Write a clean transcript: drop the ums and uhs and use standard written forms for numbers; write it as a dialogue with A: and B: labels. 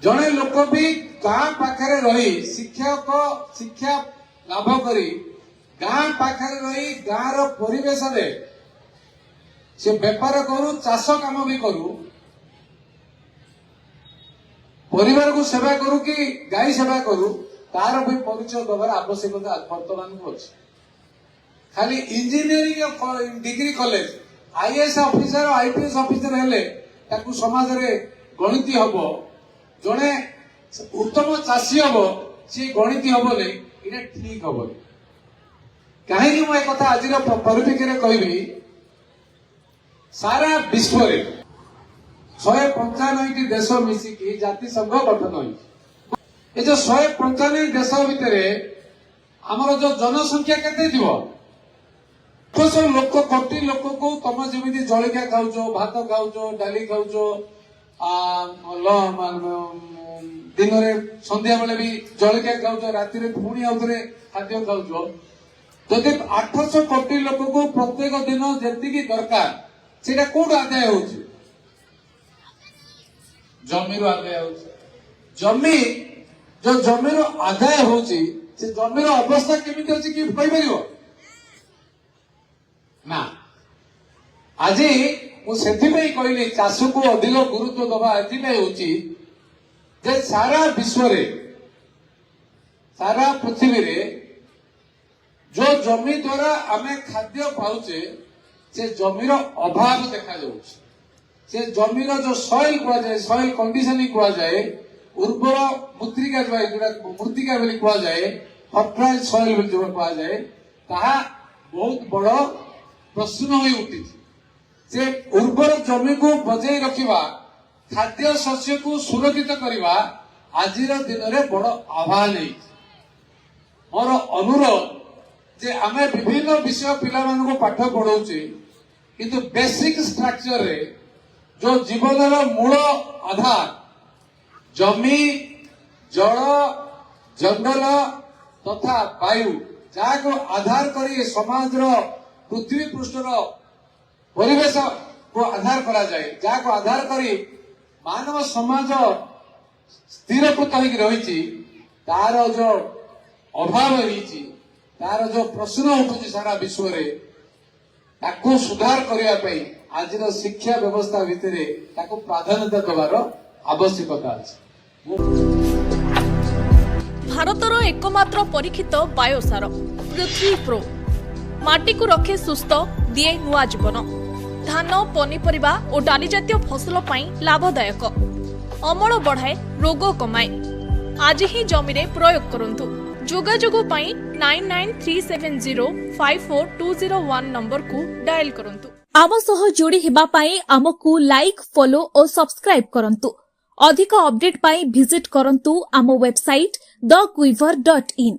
A: जड़े लोक भी गाँ पाखे रही शिक्षा लाभ करी गाँ पाखे रही गाँव परिवेश से बेपार करू चाष काम भी करू परिवार को सेवा करू कि गाई सेवा करू तार भी परिचय दबार आवश्यकता वर्तमान को अच्छी खाली engineering degree college IAS officer IPS officer हेले ताकू समाज रे गणिती हबो जड़े उत्तम चाषी हबो सी गणिती हबो नहीं इना ठीक हबो कहीं मैं कथा आज परिप्रेक्षी कहबी सारा विश्व रे 195 देश मिसिकी जातिसंघ गठन होई जो 195 देश भितर आमर जो जनसंख्या केते दिबो सब लोक कोटी लोक को तुम जमी जलिया खाऊच भात खाऊच डाली खाऊच दिन में संध्या बेले भी जलिया खाऊच राति पुणी आउे खाद्य खाऊच जदि 800 कोटी लोक को प्रत्येक दिन जी दरकार से कौट आदाय हो जमी आदाय हो जमी जो जमी आदाय हो जमी अवस्था केमी अच्छी कि कहीपर ना आज मुझे कहली चाष को अधिक गुरुत्व दबा ये सारा विश्व रे सारा पृथ्वी रे जो जमी द्वारा आमे खाद्य पाउचे से जमीर अभाव देखा से जमीर जो सॉइल कह जाए सॉइल कंडीशनिंग कह जाए उर्वर मृत्तिका जो मृत्तिका कह जाए फर्टाइल सॉइल जो कह जाए ताहा बहुत बड़ प्रश्न हो उठी से उर्वर जमी को बजाई रखा खाद्य शस्य को सुरक्षित करवा आज दिन में बड़ आह्वान है मोर अनुरोध जे आमे विभिन्न विषय पिला को पाठ पढ़ाऊे किंतु बेसिक स्ट्रक्चर रे जो जीवन मूल आधार जमी जल जंगल तथा वायु जहाँ को आधार कर समाज पृथ्वी पृष्ठर परिवेश को आधार करा जाए जहाँ को आधार करी मानव समाज स्थिरकृत रही तार जो अभाव रही तार जो प्रश्न उठुची सारा विश्व रे ताकू सुधार करने आज शिक्षा व्यवस्था भितर ताकू प्राधान्यता देवार आवश्यकता अछि।
B: भारतर एकमात्र परीक्षित बायोसार पृथ्वी प्रो माटी को रखे सुस्थ दिए नुआ जीवन धान पनीपरिबा और डाली जातीय फसल पाई लाभदायक अमल बढ़ाए रोग कमाए आज ही जमी रे प्रयोग करंतु जोगाजोग पाई 9937054201 नंबर को डायल करंतु।
C: आम सह जोड़ी हेबा पाई आमको लाइक फॉलो और सब्सक्राइब करंतु। अधिक अपडेट पाई विजिट करंतु आम वेबसाइट thequiver.in।